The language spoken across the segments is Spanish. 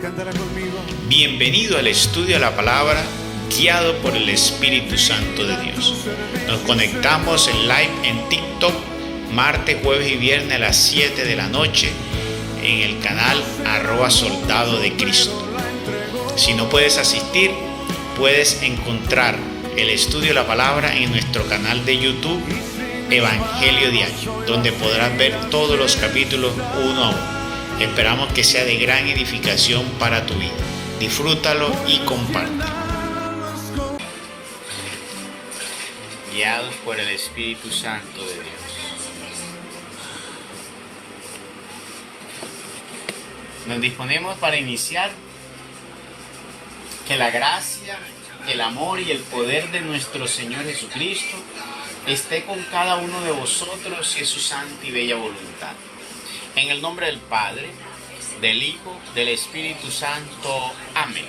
Cántala conmigo. Bienvenido al estudio de la palabra guiado por el Espíritu Santo de Dios. Nos conectamos en live en TikTok martes, jueves y viernes a las 7 de la noche en el canal @soldado de Cristo. Si no puedes asistir, puedes encontrar el estudio de la palabra en nuestro canal de YouTube Evangelio Diario, donde podrás ver todos los capítulos uno a uno. Esperamos que sea de gran edificación para tu vida. Disfrútalo y compártelo. Guiados por el Espíritu Santo de Dios. Nos disponemos para iniciar. Que la gracia, el amor y el poder de nuestro Señor Jesucristo esté con cada uno de vosotros y su santa y bella voluntad. En el nombre del Padre, del Hijo, del Espíritu Santo. Amén.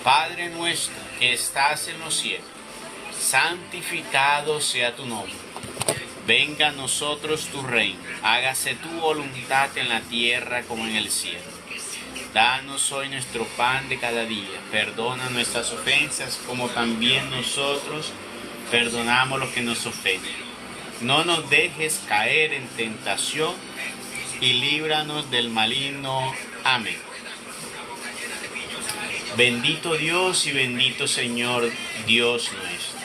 Padre nuestro que estás en los cielos, santificado sea tu nombre. Venga a nosotros tu reino. Hágase tu voluntad en la tierra como en el cielo. Danos hoy nuestro pan de cada día. Perdona nuestras ofensas como también nosotros perdonamos los que nos ofenden. No nos dejes caer en tentación y líbranos del maligno. Amén. Bendito Dios y bendito Señor Dios nuestro.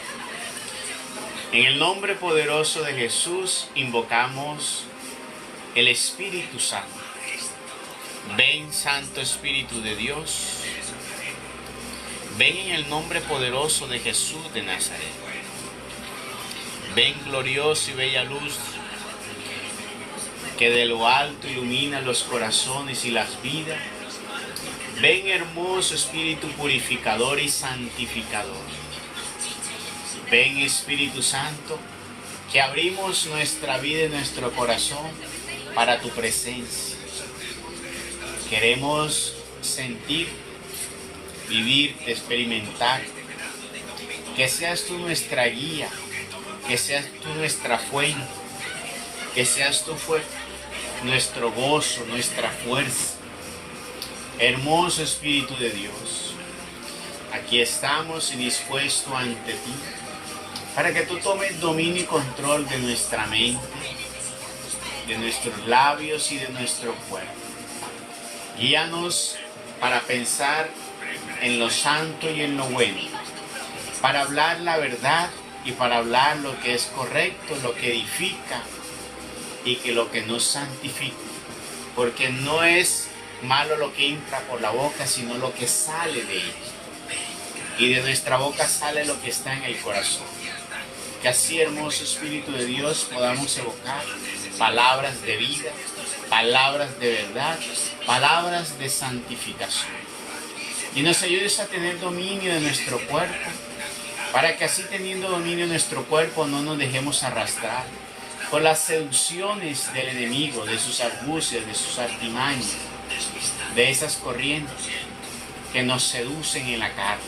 En el nombre poderoso de Jesús invocamos el Espíritu Santo. Ven, Santo Espíritu de Dios. Ven en el nombre poderoso de Jesús de Nazaret. Ven, gloriosa y bella luz, que de lo alto ilumina los corazones y las vidas. Ven, hermoso Espíritu purificador y santificador. Ven, Espíritu Santo, que abrimos nuestra vida y nuestro corazón para tu presencia. Queremos sentir, vivir, experimentar. Que seas tú nuestra guía, que seas tú nuestra fuente, que seas tú nuestro gozo, nuestra fuerza. Hermoso Espíritu de Dios, aquí estamos y dispuestos ante ti para que tú tomes dominio y control de nuestra mente, de nuestros labios y de nuestro cuerpo. Guíanos para pensar en lo santo y en lo bueno, para hablar la verdad y para hablar lo que es correcto, lo que edifica y que lo que nos santifica, porque no es malo lo que entra por la boca, sino lo que sale de ella. Y de nuestra boca sale lo que está en el corazón. Que así, hermoso Espíritu de Dios, podamos evocar palabras de vida, palabras de verdad, palabras de santificación. Y nos ayudes a tener dominio de nuestro cuerpo, para que así, teniendo dominio de nuestro cuerpo, no nos dejemos arrastrar por las seducciones del enemigo, de sus argucias, de sus artimañas, de esas corrientes que nos seducen en la carne.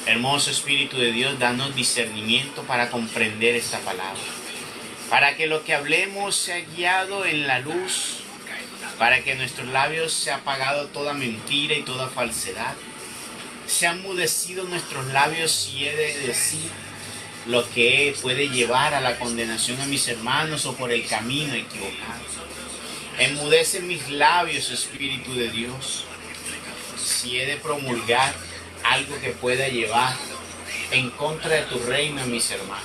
Hermoso Espíritu de Dios, danos discernimiento para comprender esta palabra, para que lo que hablemos sea guiado en la luz, para que en nuestros labios sea apagado toda mentira y toda falsedad, se han enmudecido nuestros labios si he de decir lo que puede llevar a la condenación a mis hermanos o por el camino equivocado. Enmudece mis labios, Espíritu de Dios, si he de promulgar algo que pueda llevar en contra de tu reino a mis hermanos.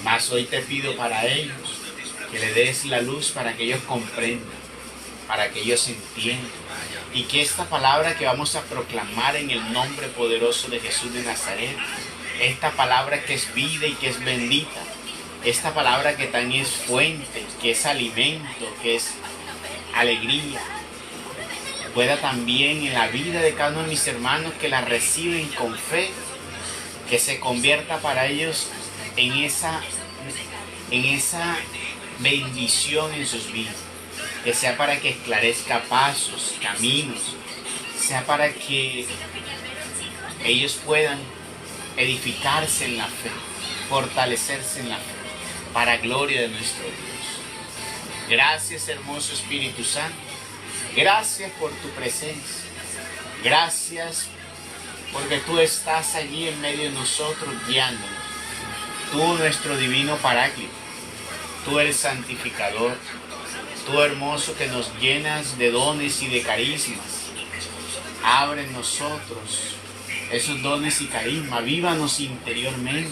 Mas hoy te pido para ellos que le des la luz para que ellos comprendan, para que ellos entiendan, y que esta palabra que vamos a proclamar en el nombre poderoso de Jesús de Nazaret, esta palabra que es vida y que es bendita, esta palabra que también es fuente, que es alimento, que es alegría, pueda también en la vida de cada uno de mis hermanos que la reciben con fe, que se convierta para ellos en esa bendición en sus vidas, que sea para que esclarezca pasos, caminos, sea para que ellos puedan edificarse en la fe, fortalecerse en la fe, para gloria de nuestro Dios. Gracias, hermoso Espíritu Santo. Gracias por tu presencia. Gracias porque tú estás allí en medio de nosotros guiándonos. Tú, nuestro divino Paráclito. Tú el santificador. Tú, hermoso, que nos llenas de dones y de carismas. Abre en nosotros esos dones y carismas. Vívanos interiormente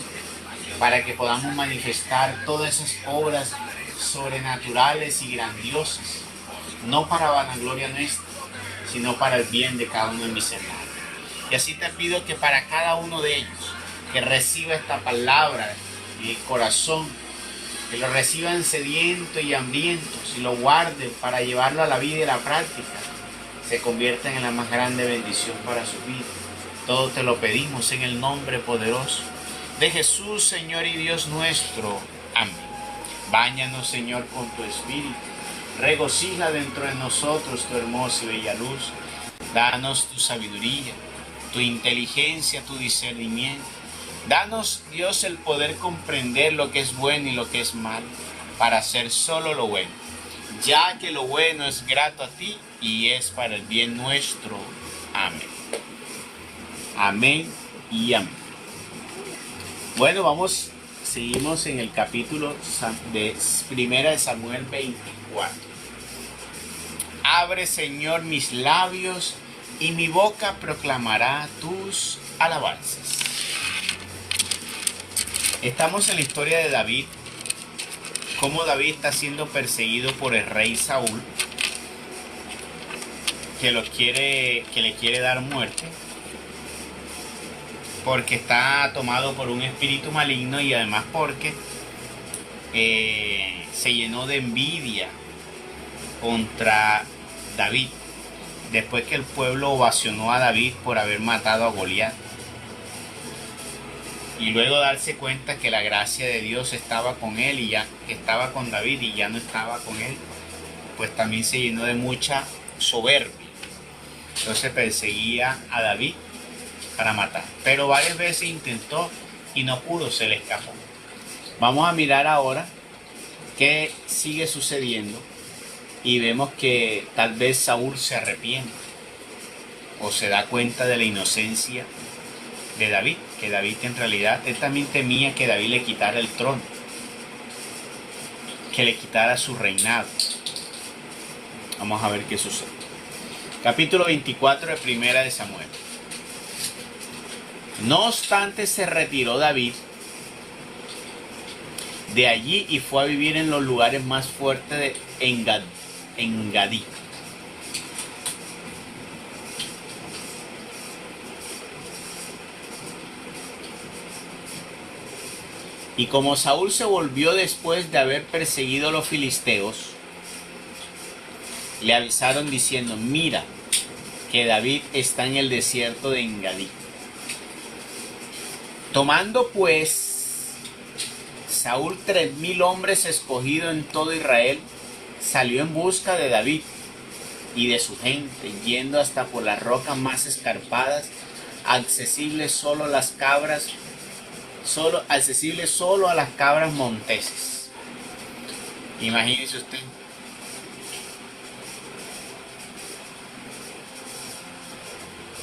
para que podamos manifestar todas esas obras sobrenaturales y grandiosas. No para vanagloria nuestra, sino para el bien de cada uno de mis hermanos. Y así te pido que para cada uno de ellos que reciba esta palabra en el corazón, que lo reciban sedientos y hambrientos y lo guarden para llevarlo a la vida y a la práctica, se conviertan en la más grande bendición para su vida. Todo te lo pedimos en el nombre poderoso de Jesús, Señor y Dios nuestro. Amén. Báñanos, Señor, con tu Espíritu. Regocija dentro de nosotros tu hermosa y bella luz. Danos tu sabiduría, tu inteligencia, tu discernimiento. Danos, Dios, el poder comprender lo que es bueno y lo que es malo, para hacer solo lo bueno, ya que lo bueno es grato a ti y es para el bien nuestro. Amén. Amén y amén. Bueno, seguimos en el capítulo de Primera de Samuel 24. Abre, Señor, mis labios y mi boca proclamará tus alabanzas. Estamos en la historia de David, cómo David está siendo perseguido por el rey Saúl, que le quiere dar muerte, porque está tomado por un espíritu maligno y además porque se llenó de envidia contra David, después que el pueblo ovacionó a David por haber matado a Goliat. Y luego darse cuenta que la gracia de Dios estaba con él y ya estaba con David y ya no estaba con él, pues también se llenó de mucha soberbia. Entonces perseguía a David para matar. Pero varias veces intentó y no pudo, se le escapó. Vamos a mirar ahora qué sigue sucediendo y vemos que tal vez Saúl se arrepiente o se da cuenta de la inocencia de David, que David en realidad, él también temía que David le quitara el trono, que le quitara su reinado. Vamos a ver qué sucede. Capítulo 24 de Primera de Samuel. No obstante, se retiró David de allí y fue a vivir en los lugares más fuertes de Engadí. Y como Saúl se volvió después de haber perseguido a los filisteos, le avisaron diciendo: mira, que David está en el desierto de Engadí. Tomando pues Saúl 3,000 hombres escogidos en todo Israel, salió en busca de David y de su gente, yendo hasta por las rocas más escarpadas, accesibles solo a las cabras monteses. Imagínese usted.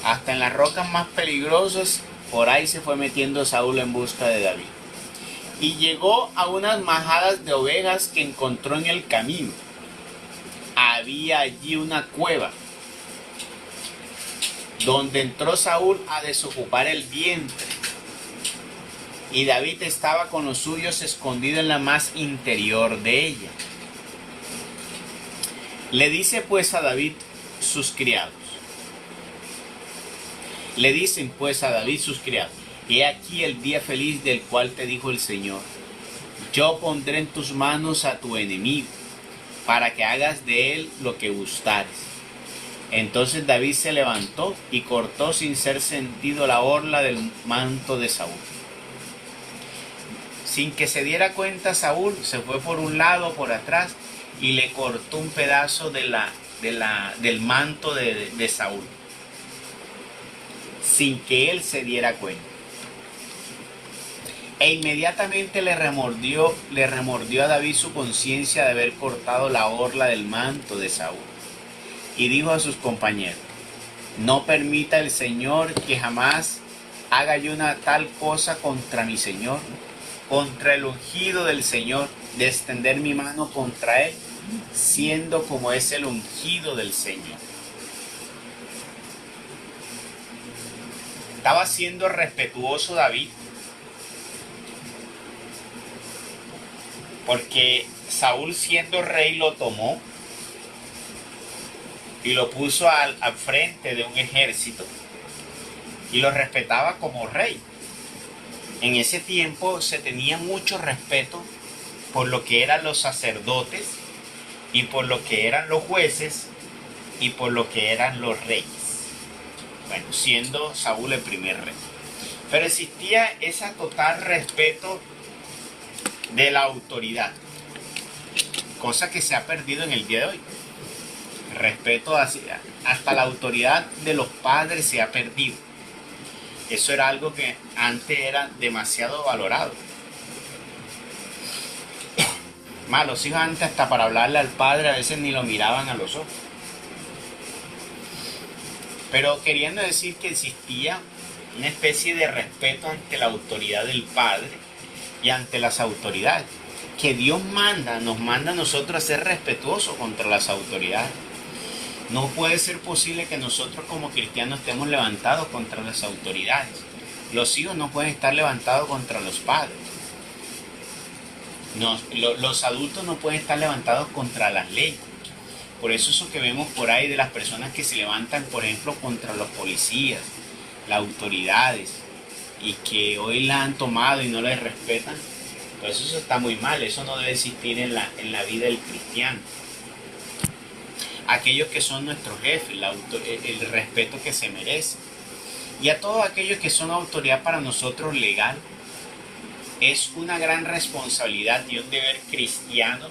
Hasta en las rocas más peligrosas, por ahí se fue metiendo Saúl en busca de David. Y llegó a unas majadas de ovejas que encontró en el camino. Había allí una cueva, donde entró Saúl a desocupar el vientre. Y David estaba con los suyos escondido en la más interior de ella. Le dice pues a David sus criados. Le dicen pues a David sus criados: he aquí el día feliz del cual te dijo el Señor: yo pondré en tus manos a tu enemigo, para que hagas de él lo que gustares. Entonces David se levantó y cortó sin ser sentido la orla del manto de Saúl. Sin que se diera cuenta Saúl, se fue por un lado, por atrás, y le cortó un pedazo del manto de Saúl, sin que él se diera cuenta. E inmediatamente le remordió a David su conciencia de haber cortado la orla del manto de Saúl. Y dijo a sus compañeros: no permita el Señor que jamás haga yo una tal cosa contra mi Señor, contra el ungido del Señor, de extender mi mano contra él, siendo como es el ungido del Señor. Estaba siendo respetuoso David, porque Saúl, siendo rey, lo tomó y lo puso al frente de un ejército y lo respetaba como rey. En ese tiempo se tenía mucho respeto por lo que eran los sacerdotes y por lo que eran los jueces y por lo que eran los reyes. Bueno, siendo Saúl el primer rey. Pero existía ese total respeto de la autoridad, cosa que se ha perdido en el día de hoy. Respeto hasta la autoridad de los padres se ha perdido. Eso era algo que antes era demasiado valorado. Más, los hijos antes, hasta para hablarle al padre, a veces ni lo miraban a los ojos. Pero queriendo decir que existía una especie de respeto ante la autoridad del padre y ante las autoridades. Que Dios nos manda a nosotros a ser respetuosos contra las autoridades. No puede ser posible que nosotros como cristianos estemos levantados contra las autoridades. Los hijos no pueden estar levantados contra los padres. Los adultos no pueden estar levantados contra las leyes. Por eso eso que vemos por ahí de las personas que se levantan, por ejemplo, contra los policías, las autoridades, y que hoy la han tomado y no les respetan, pues eso está muy mal. Eso no debe existir en la vida del cristiano. Aquellos que son nuestros jefes, el respeto que se merecen. Y a todos aquellos que son autoridad para nosotros legal, es una gran responsabilidad y un deber cristiano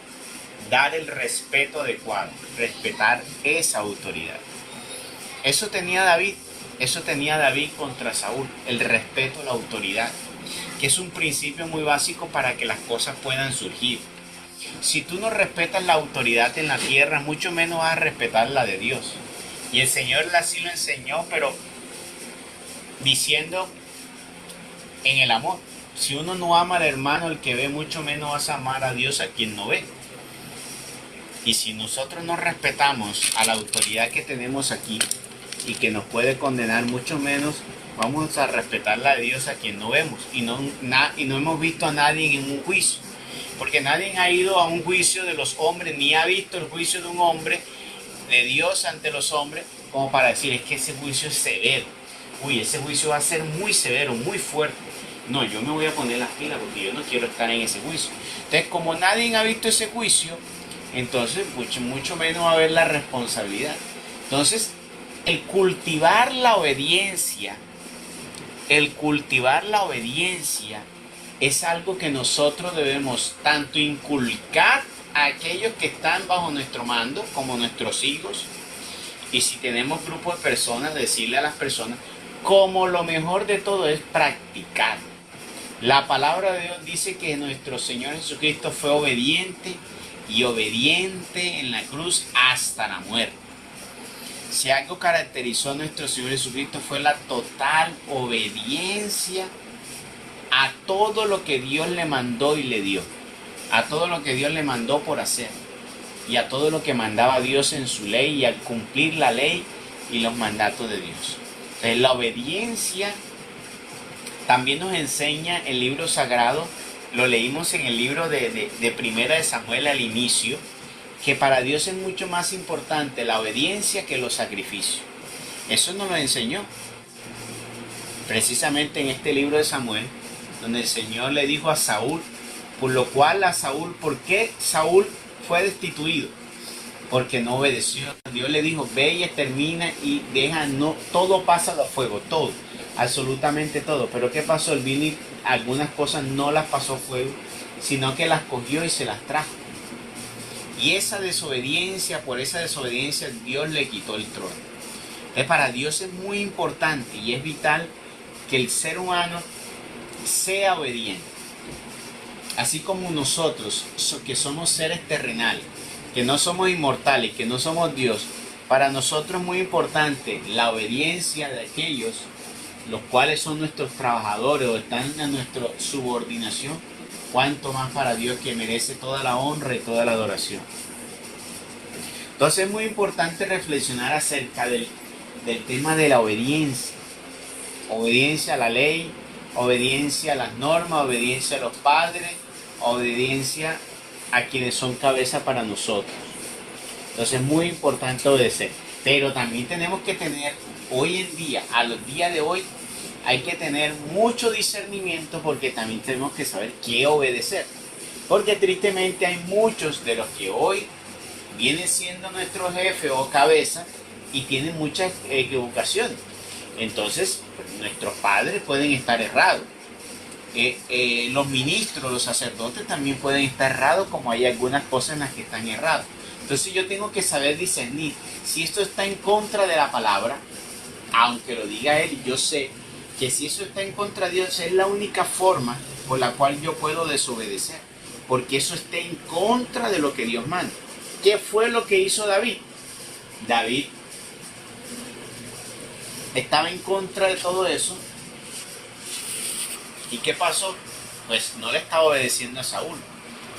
dar el respeto adecuado, respetar esa autoridad. Eso tenía David contra Saúl, el respeto a la autoridad, que es un principio muy básico para que las cosas puedan surgir. Si tú no respetas la autoridad en la tierra, mucho menos vas a respetar la de Dios. Y el Señor así lo enseñó, pero diciendo en el amor. Si uno no ama al hermano, el que ve, mucho menos vas a amar a Dios a quien no ve. Y si nosotros no respetamos a la autoridad que tenemos aquí y que nos puede condenar, mucho menos vamos a respetar la de Dios a quien no vemos. Y no hemos visto a nadie en un juicio. Porque nadie ha ido a un juicio de los hombres, ni ha visto el juicio de un hombre, de Dios ante los hombres, como para decir, es que ese juicio es severo. Uy, ese juicio va a ser muy severo, muy fuerte. No, yo me voy a poner las pilas porque yo no quiero estar en ese juicio. Entonces, como nadie ha visto ese juicio, entonces mucho menos va a haber la responsabilidad. Entonces, el cultivar la obediencia es algo que nosotros debemos tanto inculcar a aquellos que están bajo nuestro mando, como nuestros hijos, y si tenemos grupos de personas, decirle a las personas, como lo mejor de todo es practicar. La palabra de Dios dice que nuestro Señor Jesucristo fue obediente en la cruz hasta la muerte. Si algo caracterizó a nuestro Señor Jesucristo fue la total obediencia a todo lo que Dios le mandó y le dio, a todo lo que Dios le mandó por hacer y a todo lo que mandaba Dios en su ley y al cumplir la ley y los mandatos de Dios. Entonces, la obediencia también nos enseña el libro sagrado, lo leímos en el libro de Primera de Samuel al inicio, que para Dios es mucho más importante la obediencia que los sacrificios. Eso nos lo enseñó precisamente en este libro de Samuel, donde el Señor le dijo a Saúl, ¿por qué Saúl fue destituido? Porque no obedeció. Dios le dijo, ve y extermina y deja, todo pasa a fuego, todo, absolutamente todo. Pero ¿qué pasó? Él vino y algunas cosas no las pasó a fuego, sino que las cogió y se las trajo. Y por esa desobediencia Dios le quitó el trono. Entonces, para Dios es muy importante y es vital que el ser humano sea obediente. así como nosotros, que somos seres terrenales, que no somos inmortales, que no somos Dios, para nosotros es muy importante la obediencia de aquellos los cuales son nuestros trabajadores o están en nuestra subordinación, cuanto más para Dios, que merece toda la honra y toda la adoración. Entonces es muy importante reflexionar acerca del tema de la obediencia. Obediencia a la ley, obediencia a las normas, obediencia a los padres, obediencia a quienes son cabeza para nosotros. Entonces es muy importante obedecer. Pero también tenemos que tener, hoy en día, a los días de hoy, hay que tener mucho discernimiento, porque también tenemos que saber qué obedecer. Porque tristemente hay muchos de los que hoy vienen siendo nuestro jefe o cabeza y tienen muchas equivocaciones. Entonces, nuestros padres pueden estar errados. Los ministros, los sacerdotes también pueden estar errados, como hay algunas cosas en las que están errados. Entonces yo tengo que saber discernir si esto está en contra de la palabra, aunque lo diga él, yo sé que si eso está en contra de Dios, es la única forma por la cual yo puedo desobedecer, porque eso está en contra de lo que Dios manda. ¿Qué fue lo que hizo David? David estaba en contra de todo eso. ¿Y qué pasó? Pues no le estaba obedeciendo a Saúl,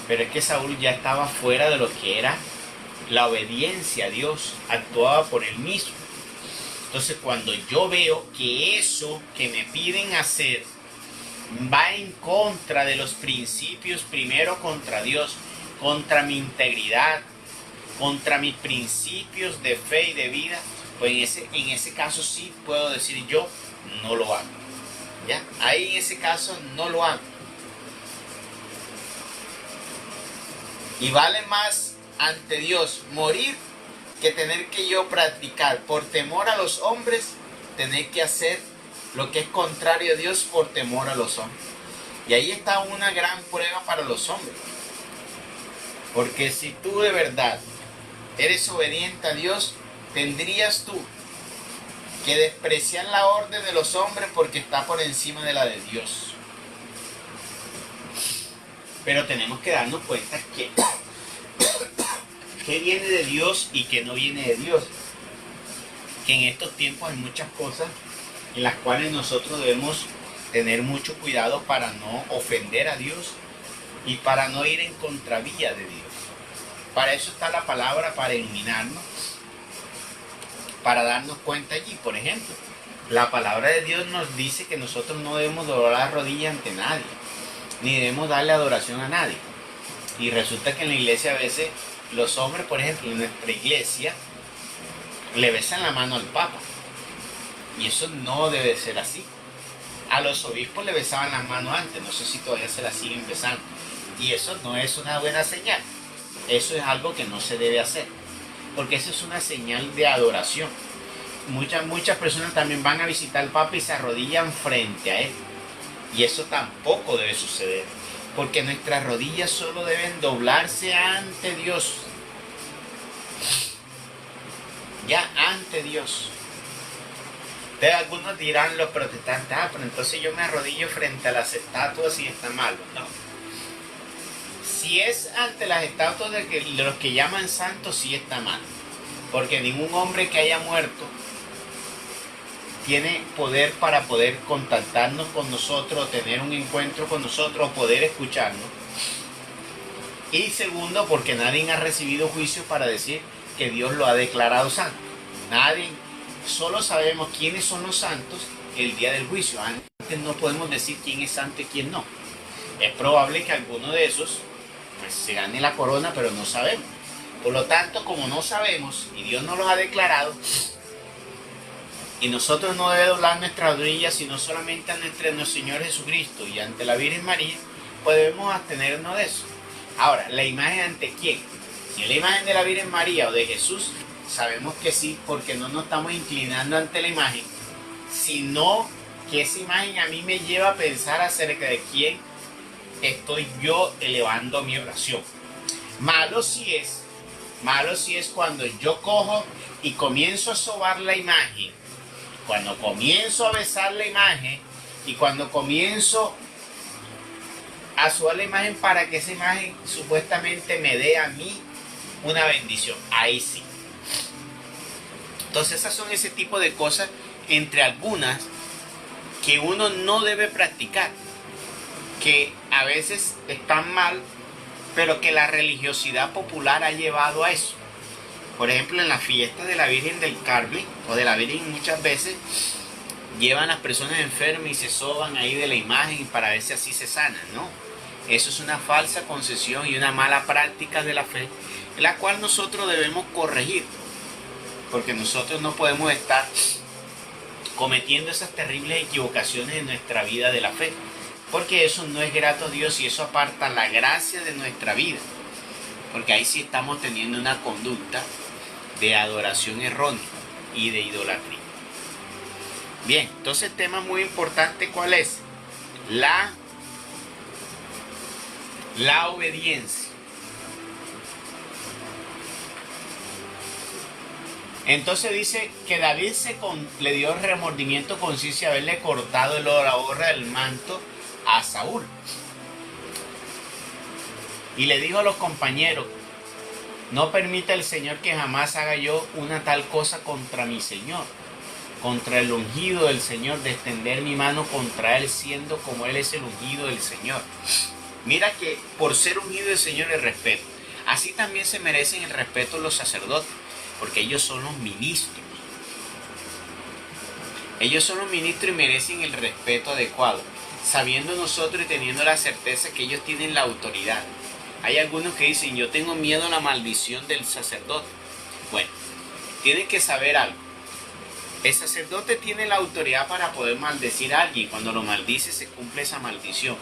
pero es que Saúl ya estaba fuera de lo que era la obediencia a Dios, actuaba por él mismo. Entonces cuando yo veo que eso que me piden hacer va en contra de los principios, primero contra Dios, contra mi integridad, contra mis principios de fe y de vida, pues en ese caso sí puedo decir yo no lo hago. ¿Ya? Ahí en ese caso no lo hago. Y vale más ante Dios morir que tener que yo practicar por temor a los hombres, tener que hacer lo que es contrario a Dios por temor a los hombres. Y ahí está una gran prueba para los hombres. Porque si tú de verdad eres obediente a Dios, tendrías tú que despreciar la orden de los hombres porque está por encima de la de Dios. Pero tenemos que darnos cuenta que viene de Dios y que no viene de Dios. Que en estos tiempos hay muchas cosas en las cuales nosotros debemos tener mucho cuidado para no ofender a Dios y para no ir en contravía de Dios. Para eso está la palabra, para iluminarnos, para darnos cuenta allí. Por ejemplo, la palabra de Dios nos dice que nosotros no debemos doblar la rodilla ante nadie, ni debemos darle adoración a nadie. Y resulta que en la iglesia a veces los hombres, por ejemplo, en nuestra iglesia, le besan la mano al Papa. Y eso no debe ser así. A los obispos le besaban las manos antes, no sé si todavía se las siguen besando. Y eso no es una buena señal. Eso es algo que no se debe hacer, porque eso es una señal de adoración. Muchas personas también van a visitar al Papa y se arrodillan frente a él. Y eso tampoco debe suceder, porque nuestras rodillas solo deben doblarse ante Dios. Ya ante Dios. Entonces algunos dirán, los protestantes, pero entonces yo me arrodillo frente a las estatuas y está mal. No. Si es ante las estatuas de los que llaman santos, sí está mal. Porque ningún hombre que haya muerto tiene poder para poder contactarnos con nosotros, tener un encuentro con nosotros, poder escucharnos. Y segundo, porque nadie ha recibido juicio para decir que Dios lo ha declarado santo. Nadie, solo sabemos quiénes son los santos el día del juicio. Antes no podemos decir quién es santo y quién no. Es probable que alguno de esos pues se gane la corona, pero no sabemos. Por lo tanto, como no sabemos y Dios no los ha declarado, y nosotros no debemos doblar nuestras rodillas sino solamente ante nuestro Señor Jesucristo y ante la Virgen María, pues debemos abstenernos de eso. Ahora, ¿la imagen ante quién? Si es la imagen de la Virgen María o de Jesús, sabemos que sí, porque no nos estamos inclinando ante la imagen, sino que esa imagen a mí me lleva a pensar acerca de quién estoy yo elevando mi oración. Malo si es cuando yo cojo y comienzo a sobar la imagen, cuando comienzo a besar la imagen y cuando comienzo a su la imagen para que esa imagen supuestamente me dé a mí una bendición. Ahí sí. Entonces esas son ese tipo de cosas, entre algunas, que uno no debe practicar, que a veces están mal, pero que la religiosidad popular ha llevado a eso. Por ejemplo, en la fiesta de la Virgen del Carmen o de la Virgen, muchas veces llevan a las personas enfermas y se soban ahí de la imagen para ver si así se sanan, ¿no? Eso es una falsa concesión y una mala práctica de la fe, la cual nosotros debemos corregir, porque nosotros no podemos estar cometiendo esas terribles equivocaciones en nuestra vida de la fe, porque eso no es grato a Dios y eso aparta la gracia de nuestra vida, porque ahí sí estamos teniendo una conducta de adoración errónea y de idolatría. Bien, entonces el tema muy importante, ¿cuál es? La obediencia. Entonces dice que David le dio remordimiento conciencia de haberle cortado la orla del manto a Saúl. Y le dijo a los compañeros: no permita el Señor que jamás haga yo una tal cosa contra mi Señor, contra el ungido del Señor, de extender mi mano contra él, siendo como él es el ungido del Señor. Mira que por ser ungido del Señor el respeto. Así también se merecen el respeto los sacerdotes, porque ellos son los ministros. Ellos son los ministros y merecen el respeto adecuado, sabiendo nosotros y teniendo la certeza que ellos tienen la autoridad. Hay algunos que dicen: yo tengo miedo a la maldición del sacerdote. Bueno, tienen que saber algo. El sacerdote tiene la autoridad para poder maldecir a alguien. Cuando lo maldice se cumple esa maldición.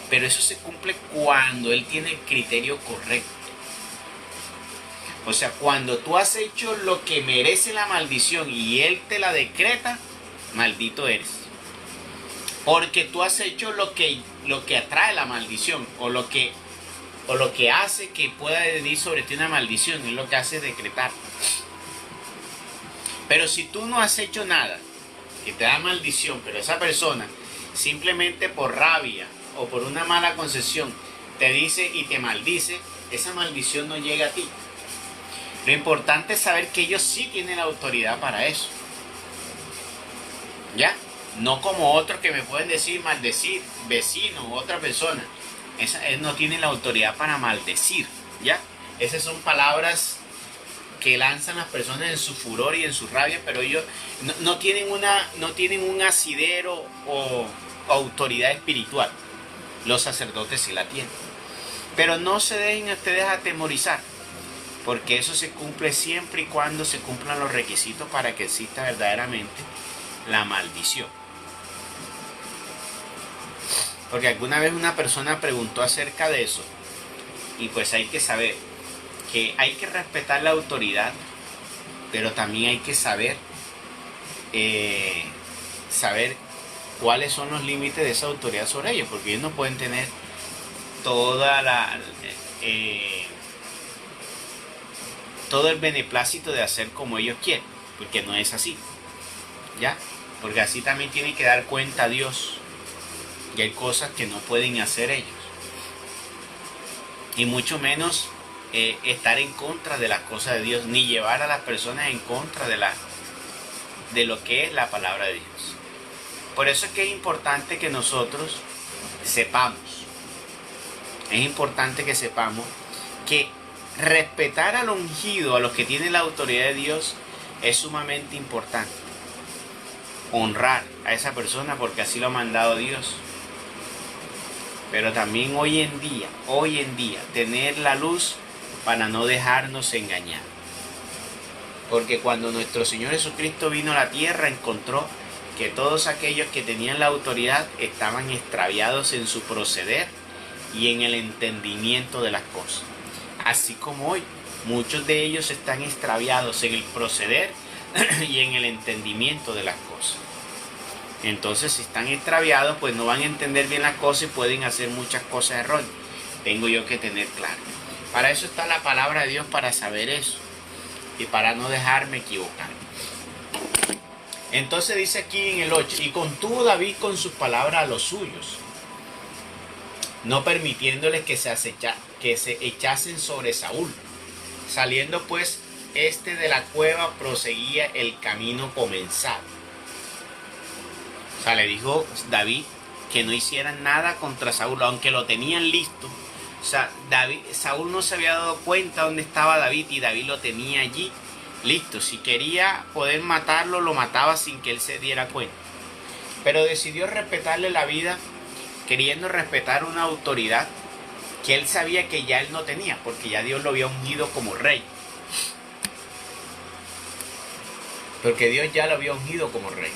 Pero eso se cumple cuando él tiene el criterio correcto. O sea, cuando tú has hecho lo que merece la maldición y él te la decreta, maldito eres. Porque tú has hecho lo que atrae la maldición, o lo que hace que pueda venir sobre ti una maldición, es lo que hace decretar. Pero si tú no has hecho nada y te da maldición, pero esa persona simplemente por rabia o por una mala concesión te dice y te maldice, esa maldición no llega a ti. Lo importante es saber que ellos sí tienen la autoridad para eso. ¿Ya? No como otros que me pueden decir maldecir, vecino u otra persona. Él no tiene la autoridad para maldecir. ¿Ya? Esas son palabras que lanzan las personas en su furor y en su rabia, pero ellos no tienen un asidero o autoridad espiritual. Los sacerdotes sí la tienen. Pero no se dejen ustedes atemorizar, porque eso se cumple siempre y cuando se cumplan los requisitos para que exista verdaderamente la maldición. Porque alguna vez una persona preguntó acerca de eso, y pues hay que saber que hay que respetar la autoridad, pero también hay que saber cuáles son los límites de esa autoridad sobre ellos, porque ellos no pueden tener todo el beneplácito de hacer como ellos quieren, porque no es así, ¿ya? Porque así también tiene que dar cuenta a Dios, y hay cosas que no pueden hacer ellos, y mucho menos estar en contra de las cosas de Dios, ni llevar a las personas en contra de lo que es la palabra de Dios. Por eso es que es importante que nosotros sepamos, que respetar al ungido, a los que tienen la autoridad de Dios, es sumamente importante. Honrar a esa persona porque así lo ha mandado Dios. Pero también hoy en día, tener la luz para no dejarnos engañar. Porque cuando nuestro Señor Jesucristo vino a la tierra, encontró que todos aquellos que tenían la autoridad estaban extraviados en su proceder y en el entendimiento de las cosas. Así como hoy, muchos de ellos están extraviados en el proceder y en el entendimiento de las cosas. Entonces, si están extraviados, pues no van a entender bien las cosas y pueden hacer muchas cosas erróneas. Tengo yo que tener claro. Para eso está la palabra de Dios, para saber eso y para no dejarme equivocar. Entonces dice aquí en el 8: y contuvo David con sus palabras a los suyos, no permitiéndoles que se echasen sobre Saúl. Saliendo pues de la cueva, proseguía el camino comenzado. O sea, le dijo David que no hicieran nada contra Saúl, aunque lo tenían listo. O sea, Saúl no se había dado cuenta dónde estaba David y David lo tenía allí listo. Si quería poder matarlo, lo mataba sin que él se diera cuenta. Pero decidió respetarle la vida, queriendo respetar una autoridad que él sabía que ya él no tenía, porque ya Dios lo había ungido como rey. Porque Dios ya lo había ungido como rey.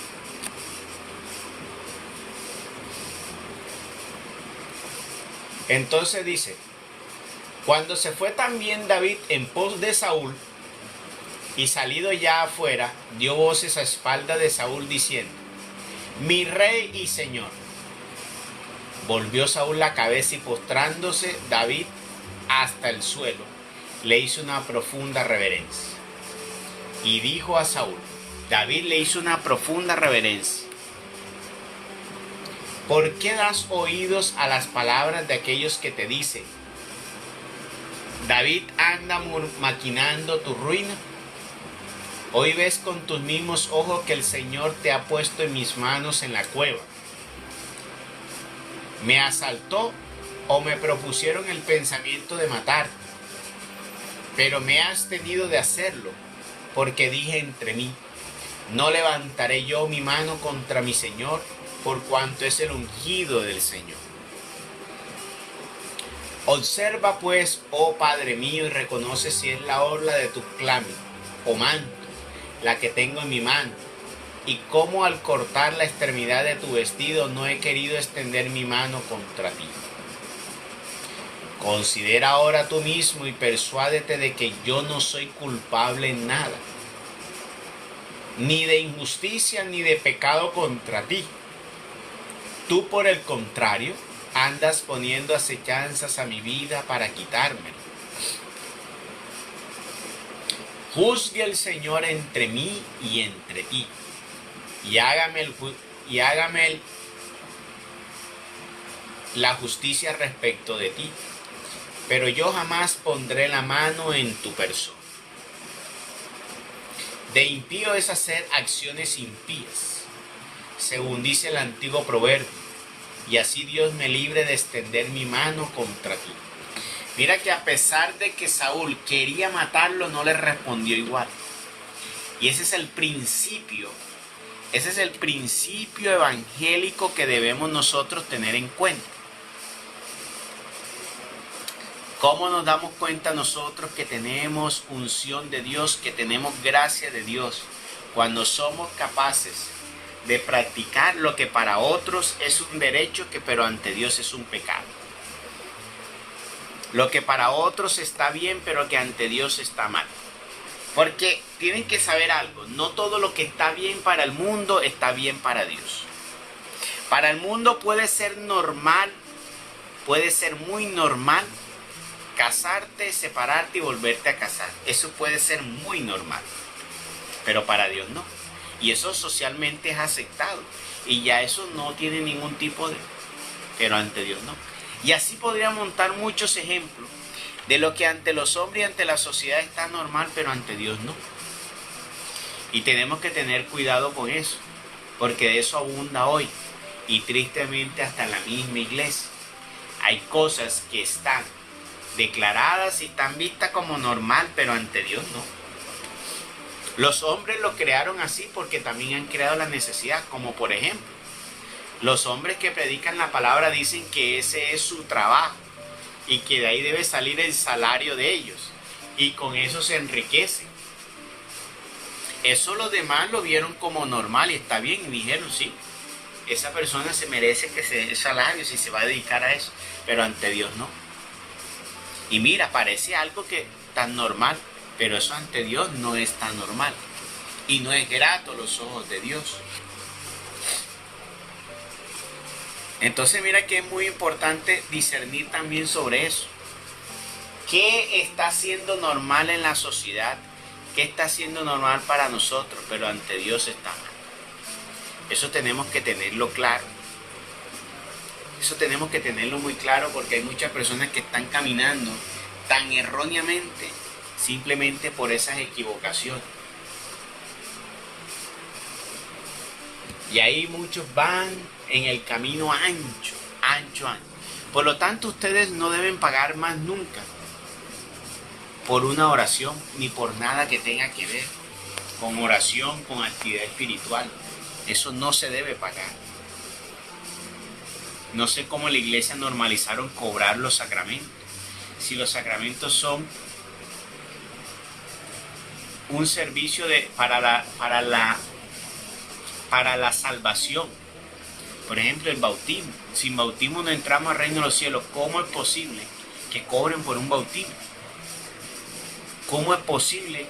Entonces dice, cuando se fue también David en pos de Saúl, y salido ya afuera, dio voces a espalda de Saúl diciendo, mi rey y señor. Volvió Saúl la cabeza y postrándose David hasta el suelo, le hizo una profunda reverencia. Y dijo a Saúl, David le hizo una profunda reverencia, ¿por qué das oídos a las palabras de aquellos que te dicen, David anda maquinando tu ruina? Hoy ves con tus mismos ojos que el Señor te ha puesto en mis manos en la cueva. Me asaltó o me propusieron el pensamiento de matarte, pero me has tenido de hacerlo, porque dije entre mí, no levantaré yo mi mano contra mi Señor, por cuanto es el ungido del Señor. Observa pues, oh Padre mío, y reconoce si es la orla de tu clámide, o manto, la que tengo en mi mano, y cómo al cortar la extremidad de tu vestido no he querido extender mi mano contra ti. Considera ahora tú mismo y persuádete de que yo no soy culpable en nada, ni de injusticia ni de pecado contra ti. Tú, por el contrario, andas poniendo acechanzas a mi vida para quitármela. Juzgue el Señor entre mí y entre ti, y hágame la justicia respecto de ti, pero yo jamás pondré la mano en tu persona. De impío es hacer acciones impías, según dice el antiguo proverbio, y así Dios me libre de extender mi mano contra ti. Mira que a pesar de que Saúl quería matarlo, no le respondió igual. Y ese es el principio evangélico que debemos nosotros tener en cuenta. ¿Cómo nos damos cuenta nosotros que tenemos unción de Dios, que tenemos gracia de Dios? Cuando somos capaces de practicar lo que para otros es un derecho, pero ante Dios es un pecado. Lo que para otros está bien, pero que ante Dios está mal. Porque tienen que saber algo, no todo lo que está bien para el mundo está bien para Dios. Para el mundo puede ser normal, puede ser muy normal, casarte, separarte y volverte a casar. Eso puede ser muy normal, pero para Dios no. Y eso socialmente es aceptado. Y ya eso no tiene ningún tipo de... Pero ante Dios no. Y así podría montar muchos ejemplos de lo que ante los hombres y ante la sociedad está normal, pero ante Dios no. Y tenemos que tener cuidado con eso, porque de eso abunda hoy. Y tristemente hasta en la misma iglesia. Hay cosas que están declaradas y están vistas como normal, pero ante Dios no. Los hombres lo crearon así porque también han creado la necesidad, como por ejemplo, los hombres que predican la palabra dicen que ese es su trabajo y que de ahí debe salir el salario de ellos y con eso se enriquecen. Eso los demás lo vieron como normal y está bien y dijeron sí, esa persona se merece que se dé el salario si se va a dedicar a eso, pero ante Dios no. Y mira, parece algo que tan normal, pero eso ante Dios no es tan normal y no es grato a los ojos de Dios. Entonces mira que es muy importante discernir también sobre eso. ¿Qué está siendo normal en la sociedad? ¿Qué está siendo normal para nosotros? Pero ante Dios está mal. Eso tenemos que tenerlo claro. Eso tenemos que tenerlo muy claro porque hay muchas personas que están caminando tan erróneamente simplemente por esas equivocaciones. Y ahí muchos van en el camino ancho. Por lo tanto, ustedes no deben pagar más nunca por una oración ni por nada que tenga que ver con oración, con actividad espiritual. Eso no se debe pagar. No sé cómo la iglesia normalizaron cobrar los sacramentos. Si los sacramentos son un servicio para la salvación. Por ejemplo, el bautismo. Sin bautismo no entramos al reino de los cielos. ¿Cómo es posible que cobren por un bautismo? ¿Cómo es posible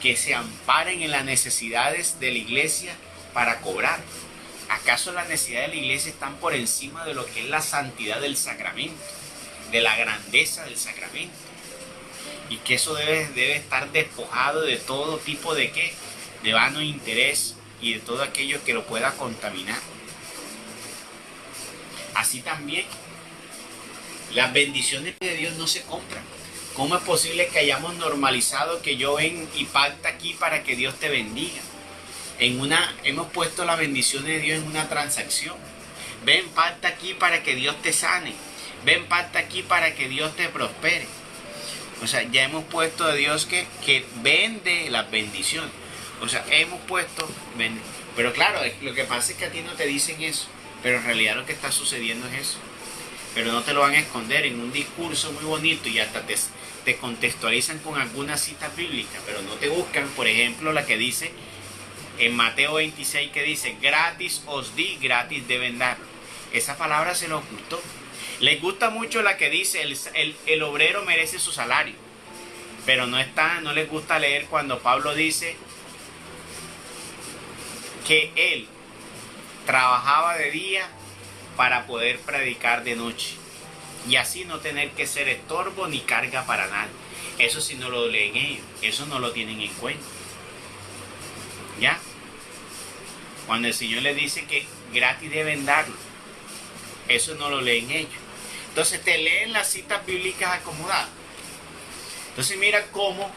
que se amparen en las necesidades de la iglesia para cobrar? ¿Acaso las necesidades de la iglesia están por encima de lo que es la santidad del sacramento, de la grandeza del sacramento? Y que eso debe estar despojado de todo tipo de ¿qué? De vano interés y de todo aquello que lo pueda contaminar. Así también, las bendiciones de Dios no se compran. ¿Cómo es posible que hayamos normalizado que yo ven y pacta aquí para que Dios te bendiga? Hemos puesto la bendición de Dios en una transacción. Ven, pacta aquí para que Dios te sane. Ven, pacta aquí para que Dios te prospere. O sea, ya hemos puesto a Dios que vende las bendiciones. O sea, hemos puesto... Pero claro, lo que pasa es que a ti no te dicen eso. Pero en realidad lo que está sucediendo es eso. Pero no te lo van a esconder en un discurso muy bonito y hasta te contextualizan con algunas citas bíblicas. Pero no te buscan, por ejemplo, la que dice en Mateo 26, que dice, gratis os di, gratis deben dar. Esa palabra se lo ocultó. Les gusta mucho la que dice el obrero merece su salario. Pero no les gusta leer cuando Pablo dice que él trabajaba de día para poder predicar de noche y así no tener que ser estorbo ni carga para nadie. Eso sí no lo leen ellos, eso no lo tienen en cuenta. ¿Ya? Cuando el Señor les dice que gratis deben darlo, eso no lo leen ellos. Entonces te leen las citas bíblicas acomodadas. Entonces mira cómo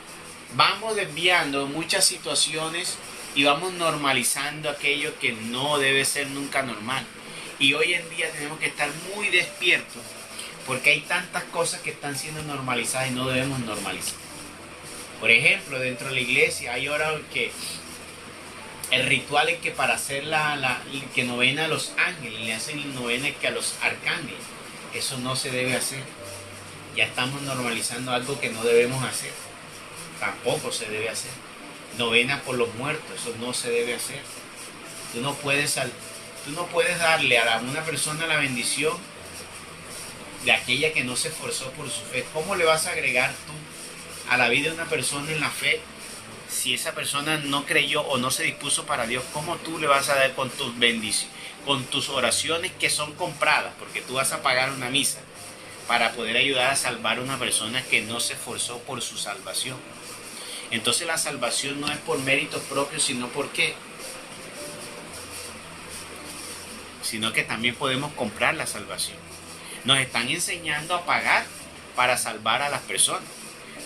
vamos desviando muchas situaciones y vamos normalizando aquello que no debe ser nunca normal. Y hoy en día tenemos que estar muy despiertos porque hay tantas cosas que están siendo normalizadas y no debemos normalizar. Por ejemplo, dentro de la iglesia hay ahora que el ritual es que para hacer que novena a los ángeles, le hacen novena que a los arcángeles. Eso no se debe hacer. Ya estamos normalizando algo que no debemos hacer. Tampoco se debe hacer. Novena por los muertos, eso no se debe hacer. Tú no puedes darle a una persona la bendición de aquella que no se esforzó por su fe. ¿Cómo le vas a agregar tú a la vida de una persona en la fe si esa persona no creyó o no se dispuso para Dios? ¿Cómo tú le vas a dar con tus bendiciones, con tus oraciones que son compradas? Porque tú vas a pagar una misa para poder ayudar a salvar a una persona que no se esforzó por su salvación. Entonces la salvación no es por méritos propios, sino por qué. Sino que también podemos comprar la salvación. Nos están enseñando a pagar para salvar a las personas.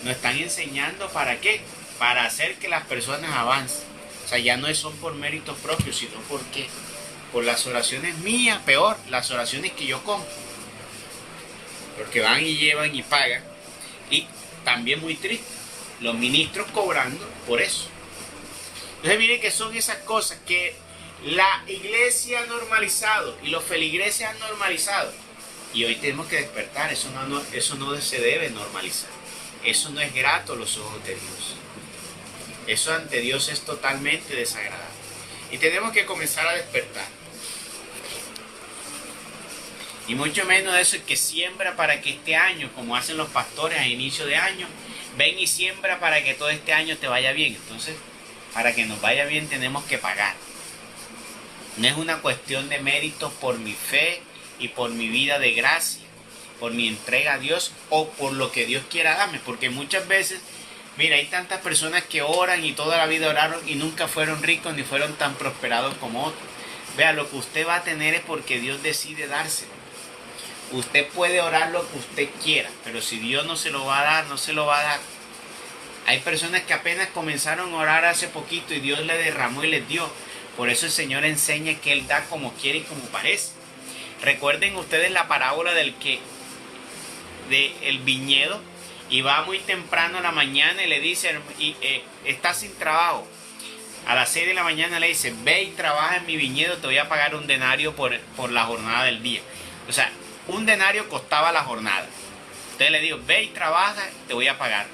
Nos están enseñando para qué. Para hacer que las personas avancen. O sea, ya no son por méritos propios, sino por qué. Por las oraciones mías, peor, las oraciones que yo compro. Porque van y llevan y pagan. Y también muy triste, los ministros cobrando por eso. Entonces miren que son esas cosas que la iglesia ha normalizado y los feligreses han normalizado. Y hoy tenemos que despertar, eso no se debe normalizar. Eso no es grato a los ojos de Dios. Eso ante Dios es totalmente desagradable. Y tenemos que comenzar a despertar. Y mucho menos eso el que siembra para que este año, como hacen los pastores a inicio de año, ven y siembra para que todo este año te vaya bien. Entonces, para que nos vaya bien tenemos que pagar. No es una cuestión de méritos por mi fe y por mi vida de gracia, por mi entrega a Dios o por lo que Dios quiera darme. Porque muchas veces, mira, hay tantas personas que oran y toda la vida oraron y nunca fueron ricos ni fueron tan prosperados como otros. Vea, lo que usted va a tener es porque Dios decide dárselo. Usted puede orar lo que usted quiera, pero si Dios no se lo va a dar, no se lo va a dar. Hay personas que apenas comenzaron a orar hace poquito y Dios le derramó y les dio. Por eso el Señor enseña que Él da como quiere y como parece. Recuerden ustedes la parábola del viñedo, y va muy temprano a la mañana y le dice, está sin trabajo. A las 6 de la mañana le dice, ve y trabaja en mi viñedo, te voy a pagar un denario por la jornada del día. O sea, un denario costaba la jornada. Entonces le digo, ve y trabaja, te voy a pagar.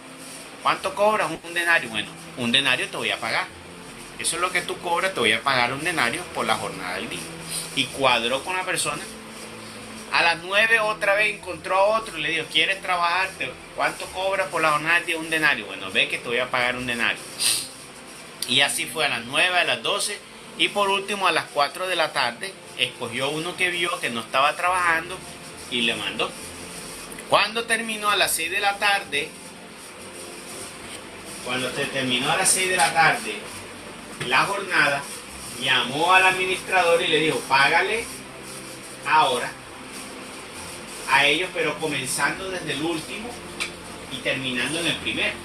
¿Cuánto cobras? Un denario. Bueno, un denario te voy a pagar. Eso es lo que tú cobras, te voy a pagar un denario por la jornada del día. Y cuadró con la persona. A las 9 otra vez encontró a otro y le dijo, ¿quieres trabajar? ¿Cuánto cobras por la jornada del día? Un denario. Bueno, ve que te voy a pagar un denario. Y así fue a las 9, a las 12 y por último a las 4 de la tarde escogió uno que vio que no estaba trabajando y le mandó. Cuando terminó a las 6 de la tarde, la jornada, llamó al administrador y le dijo, págale ahora a ellos, pero comenzando desde el último y terminando en el primero.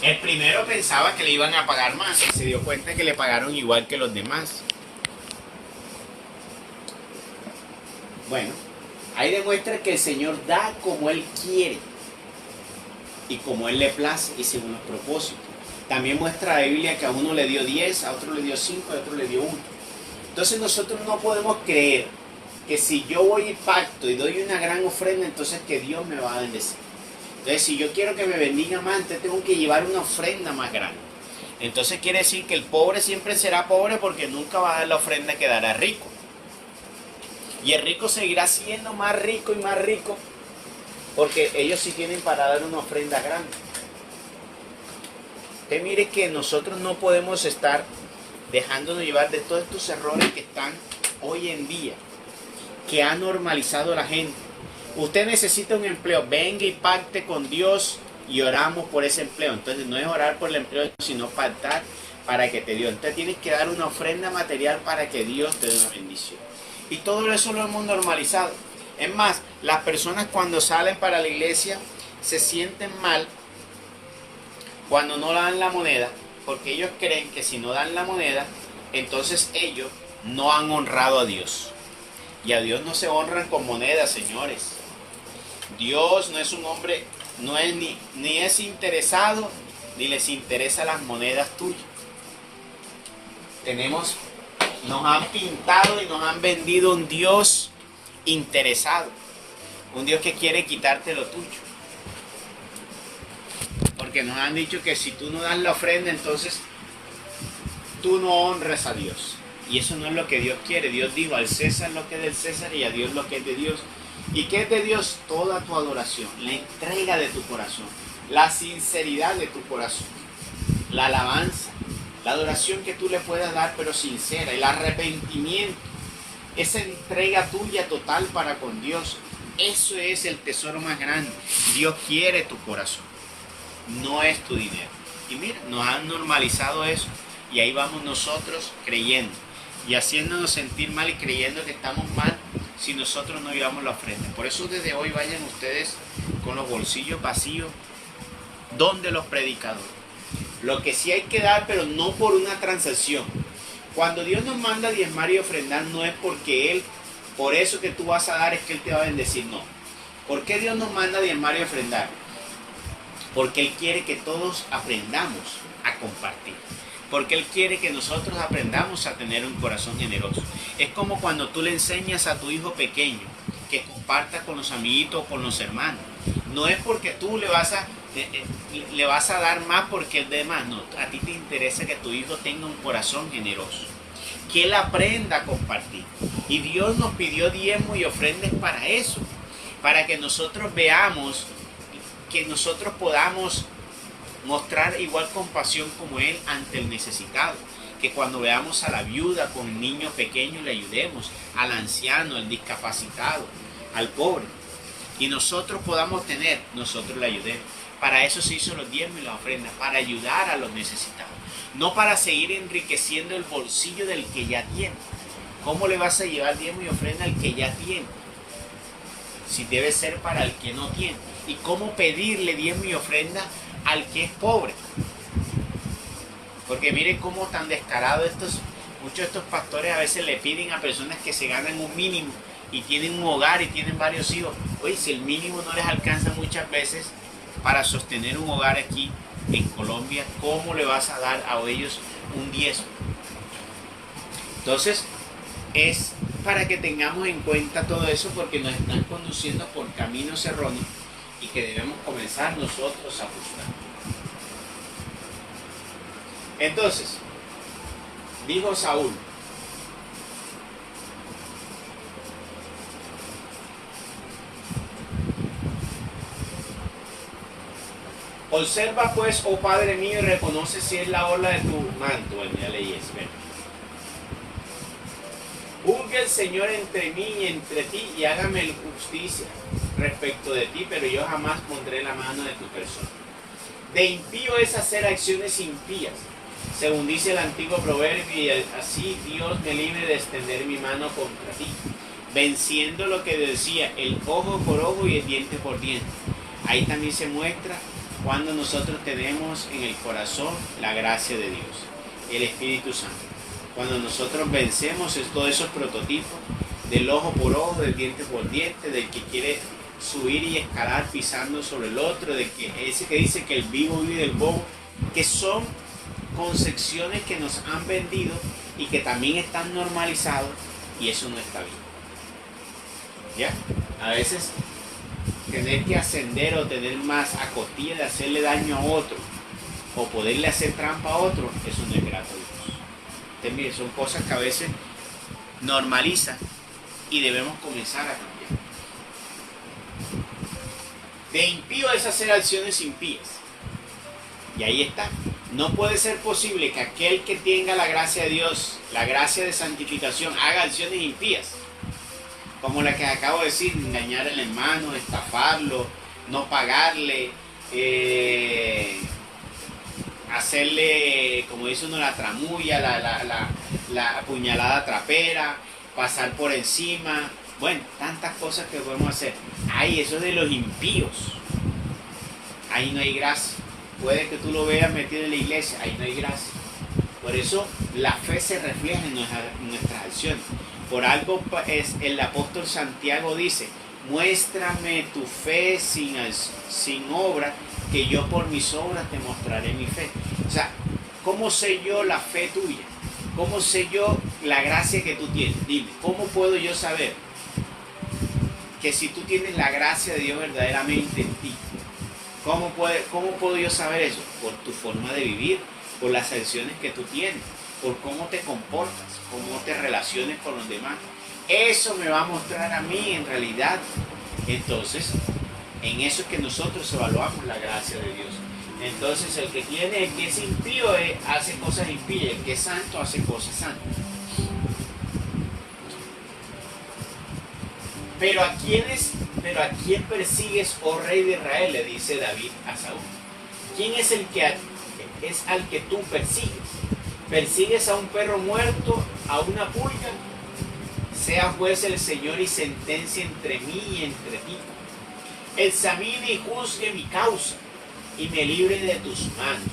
El primero pensaba que le iban a pagar más y se dio cuenta que le pagaron igual que los demás. Bueno, ahí demuestra que el Señor da como Él quiere y como Él le place y según los propósitos. También muestra la Biblia que a uno le dio 10, a otro le dio 5, a otro le dio 1. Entonces nosotros no podemos creer que si yo voy y pacto y doy una gran ofrenda, entonces que Dios me va a bendecir. Entonces si yo quiero que me bendiga más, entonces tengo que llevar una ofrenda más grande. Entonces quiere decir que el pobre siempre será pobre porque nunca va a dar la ofrenda que dará rico. Y el rico seguirá siendo más rico y más rico porque ellos sí tienen para dar una ofrenda grande. Usted mire que nosotros no podemos estar dejándonos llevar de todos estos errores que están hoy en día, que ha normalizado la gente. Usted necesita un empleo, venga y pacte con Dios y oramos por ese empleo. Entonces no es orar por el empleo, sino pactar para que te dio. Entonces tienes que dar una ofrenda material para que Dios te dé una bendición. Y todo eso lo hemos normalizado. Es más, las personas cuando salen para la iglesia se sienten mal cuando no dan la moneda, porque ellos creen que si no dan la moneda, entonces ellos no han honrado a Dios. Y a Dios no se honran con monedas, señores. Dios no es un hombre, no es ni es interesado, ni les interesa las monedas tuyas. Nos han pintado y nos han vendido un Dios interesado. Un Dios que quiere quitarte lo tuyo. Porque nos han dicho que si tú no das la ofrenda, entonces tú no honras a Dios. Y eso no es lo que Dios quiere. Dios dijo, al César lo que es del César y a Dios lo que es de Dios. ¿Y qué es de Dios? Toda tu adoración, la entrega de tu corazón, la sinceridad de tu corazón, la alabanza, la adoración que tú le puedas dar pero sincera, el arrepentimiento, esa entrega tuya total para con Dios. Eso es el tesoro más grande. Dios quiere tu corazón, no es tu dinero. Y mira, nos han normalizado eso y ahí vamos nosotros creyendo y haciéndonos sentir mal y creyendo que estamos mal si nosotros no llevamos la ofrenda. Por eso desde hoy vayan ustedes con los bolsillos vacíos donde los predicadores. Lo que sí hay que dar, pero no por una transacción. Cuando Dios nos manda a diezmar y ofrendar, no es porque Él, por eso que tú vas a dar es que Él te va a bendecir, no. ¿Por qué Dios nos manda a diezmar y ofrendar? Porque Él quiere que todos aprendamos a compartir. Porque Él quiere que nosotros aprendamos a tener un corazón generoso. Es como cuando tú le enseñas a tu hijo pequeño que comparta con los amiguitos o con los hermanos. No es porque tú le vas a dar más porque él dé más. No, a ti te interesa que tu hijo tenga un corazón generoso. Que él aprenda a compartir. Y Dios nos pidió diezmo y ofrendas para eso. Para que nosotros veamos, que nosotros podamos mostrar igual compasión como Él ante el necesitado. Que cuando veamos a la viuda con un niño pequeño le ayudemos, al anciano, al discapacitado, al pobre. Y nosotros podamos tener, nosotros le ayudemos. Para eso se hizo los diezmos y las ofrendas, para ayudar a los necesitados. No para seguir enriqueciendo el bolsillo del que ya tiene. ¿Cómo le vas a llevar diezmo y ofrenda al que ya tiene? Si debe ser para el que no tiene. ¿Y cómo pedirle diezmo y ofrenda al que es pobre? Porque miren cómo tan descarado muchos de estos pastores a veces le piden a personas que se ganan un mínimo y tienen un hogar y tienen varios hijos. Oye, si el mínimo no les alcanza muchas veces para sostener un hogar aquí en Colombia, ¿cómo le vas a dar a ellos un diezmo? Entonces, es para que tengamos en cuenta todo eso, porque nos están conduciendo por caminos erróneos y que debemos comenzar nosotros a ajustar. Entonces, dijo Saúl: observa pues, oh Padre mío, y reconoce si es la orla de tu manto. Bueno, ya leí eso. Juzgue el Señor entre mí y entre ti, y hágame justicia respecto de ti, pero yo jamás pondré la mano de tu persona. De impío es hacer acciones impías, según dice el antiguo proverbio, y así Dios me libre de extender mi mano contra ti, venciendo lo que decía, el ojo por ojo y el diente por diente. Ahí también se muestra cuando nosotros tenemos en el corazón la gracia de Dios, el Espíritu Santo. Cuando nosotros vencemos todos esos prototipos del ojo por ojo, del diente por diente, del que quiere subir y escalar pisando sobre el otro, de que ese que dice que el vivo vive del bobo, que son concepciones que nos han vendido y que también están normalizados, y eso no está bien. ¿Ya? A veces tener que ascender o tener más a costilla de hacerle daño a otro o poderle hacer trampa a otro, eso no es grato a Dios. Entonces, mire, son cosas que a veces normalizan y debemos comenzar a cambiar. De impío es hacer acciones impías. Y ahí está. No puede ser posible que aquel que tenga la gracia de Dios, la gracia de santificación, haga acciones impías. Como la que acabo de decir: engañar al hermano, estafarlo, no pagarle, hacerle, como dice uno, la tramulla, la puñalada trapera, pasar por encima. Bueno, tantas cosas que podemos hacer. Ay, eso es de los impíos. Ahí no hay gracia. Puede que tú lo veas metido en la iglesia, ahí no hay gracia. Por eso la fe se refleja en nuestras acciones. Por algo el apóstol Santiago dice: muéstrame tu fe sin obra, que yo por mis obras te mostraré mi fe. O sea, ¿cómo sé yo la fe tuya? ¿Cómo sé yo la gracia que tú tienes? Dime, ¿cómo puedo yo saber que si tú tienes la gracia de Dios verdaderamente en ti? ¿Cómo puedo yo saber eso? Por tu forma de vivir, por las acciones que tú tienes, por cómo te comportas, cómo te relaciones con los demás. Eso me va a mostrar a mí en realidad. Entonces, en eso es que nosotros evaluamos la gracia de Dios. Entonces, el que es impío hace cosas impías, el que es santo hace cosas santas. Pero a quién persigues, oh rey de Israel, le dice David a Saúl. ¿Quién es al que tú persigues? ¿Persigues a un perro muerto, a una pulga? Sea juez el Señor y sentencia entre mí y entre ti. Examine y juzgue mi causa y me libre de tus manos.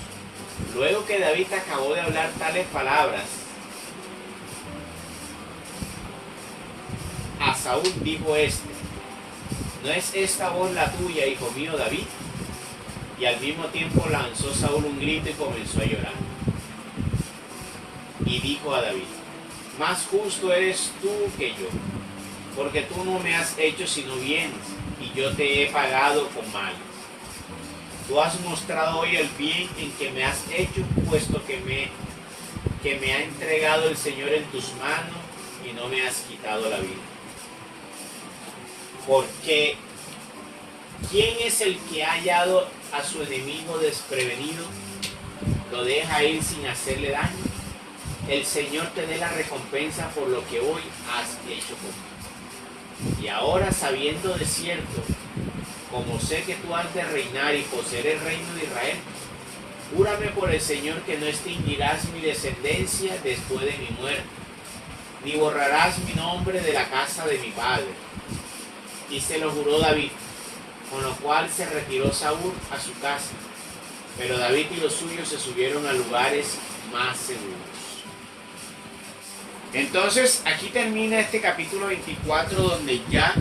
Luego que David acabó de hablar tales palabras, a Saúl dijo ¿no es esta voz la tuya, hijo mío David? Y al mismo tiempo lanzó Saúl un grito y comenzó a llorar. Y dijo a David: más justo eres tú que yo, porque tú no me has hecho sino bienes, y yo te he pagado con males. Tú has mostrado hoy el bien en que me has hecho, puesto que me ha entregado el Señor en tus manos y no me has quitado la vida. Porque ¿quién es el que ha hallado a su enemigo desprevenido? Lo deja ir sin hacerle daño. El Señor te dé la recompensa por lo que hoy has hecho conmigo. Y ahora, sabiendo de cierto, como sé que tú has de reinar y poseer el reino de Israel, júrame por el Señor que no extinguirás mi descendencia después de mi muerte. ni borrarás mi nombre de la casa de mi padre. Y se lo juró David, con lo cual se retiró Saúl a su casa. Pero David y los suyos se subieron a lugares más seguros. Entonces, aquí termina este capítulo 24, donde ya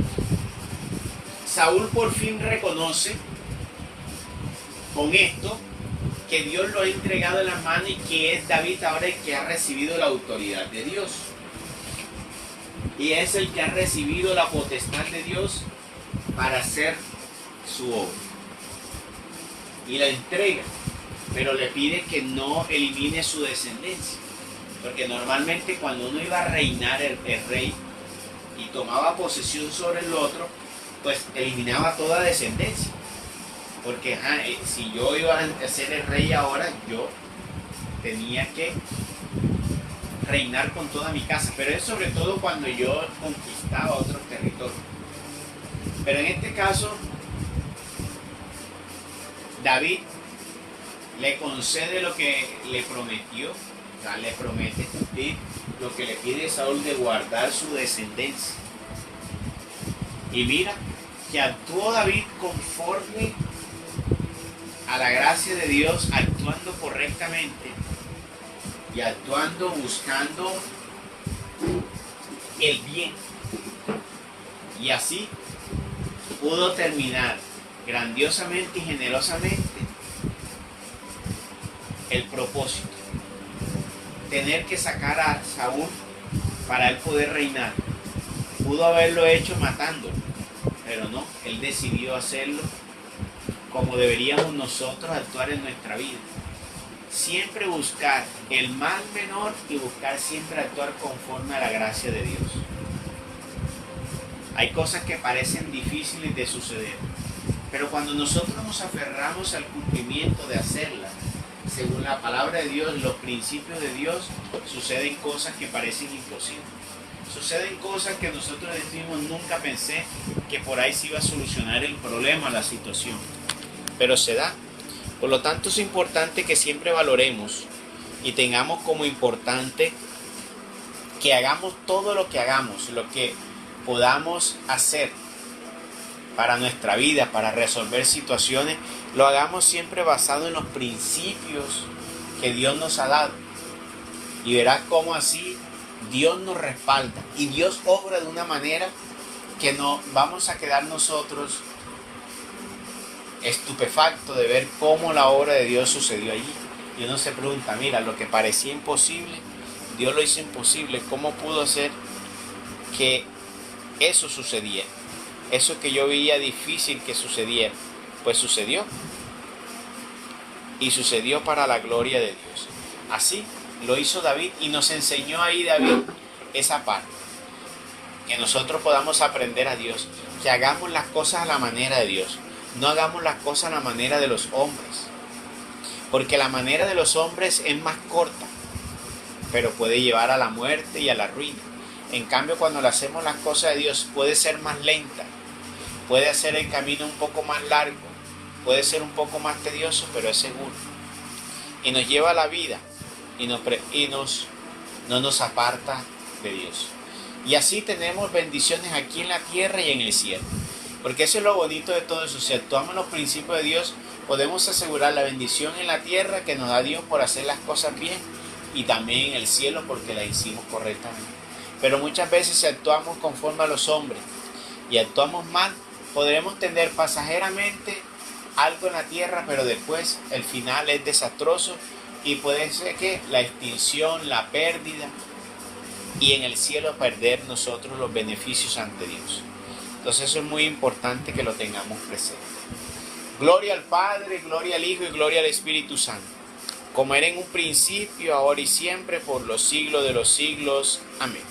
Saúl por fin reconoce con esto que Dios lo ha entregado en las manos y que es David ahora el que ha recibido la autoridad de Dios. Y es el que ha recibido la potestad de Dios para hacer su obra. Y la entrega, pero le pide que no elimine su descendencia. Porque normalmente cuando uno iba a reinar el rey y tomaba posesión sobre el otro, pues eliminaba toda descendencia. Porque si yo iba a ser el rey ahora, yo tenía que reinar con toda mi casa. Pero es sobre todo cuando yo conquistaba otros territorios. Pero en este caso, David le concede lo que le prometió. O sea, le promete cumplir lo que le pide Saúl de guardar su descendencia. Y mira que actuó David conforme a la gracia de Dios, actuando correctamente y actuando buscando el bien. Y así pudo terminar grandiosamente y generosamente el propósito. Tener que sacar a Saúl para él poder reinar. Pudo haberlo hecho matándolo, pero no, él decidió hacerlo como deberíamos nosotros actuar en nuestra vida. Siempre buscar el mal menor y buscar siempre actuar conforme a la gracia de Dios. Hay cosas que parecen difíciles de suceder, pero cuando nosotros nos aferramos al cumplimiento de hacerlas, según la palabra de Dios, los principios de Dios, suceden cosas que parecen imposibles. Suceden cosas que nosotros decimos, nunca pensé que por ahí se iba a solucionar el problema, la situación. Pero se da. Por lo tanto, es importante que siempre valoremos y tengamos como importante que hagamos todo lo que hagamos, lo que podamos hacer para nuestra vida, para resolver situaciones, lo hagamos siempre basado en los principios que Dios nos ha dado. Y verás cómo así Dios nos respalda y Dios obra de una manera que no vamos a quedar nosotros estupefactos de ver cómo la obra de Dios sucedió allí. Y uno se pregunta, mira, lo que parecía imposible, Dios lo hizo imposible. ¿Cómo pudo hacer que eso sucediera? Eso que yo veía difícil que sucediera, pues sucedió. Y sucedió para la gloria de Dios. Así lo hizo David y nos enseñó ahí David esa parte. Que nosotros podamos aprender a Dios, que hagamos las cosas a la manera de Dios. No hagamos las cosas a la manera de los hombres. Porque la manera de los hombres es más corta, pero puede llevar a la muerte y a la ruina. En cambio, cuando le hacemos las cosas de Dios, puede ser más lenta, puede hacer el camino un poco más largo, puede ser un poco más tedioso, pero es seguro. Y nos lleva a la vida y no nos aparta de Dios. Y así tenemos bendiciones aquí en la tierra y en el cielo. Porque eso es lo bonito de todo eso. Si actuamos los principios de Dios, podemos asegurar la bendición en la tierra que nos da Dios por hacer las cosas bien, y también en el cielo porque las hicimos correctamente. Pero muchas veces si actuamos conforme a los hombres y actuamos mal, podremos tener pasajeramente algo en la tierra, pero después el final es desastroso y puede ser que la extinción, la pérdida, y en el cielo perder nosotros los beneficios ante Dios. Entonces eso es muy importante que lo tengamos presente. Gloria al Padre, gloria al Hijo y gloria al Espíritu Santo, como era en un principio, ahora y siempre, por los siglos de los siglos. Amén.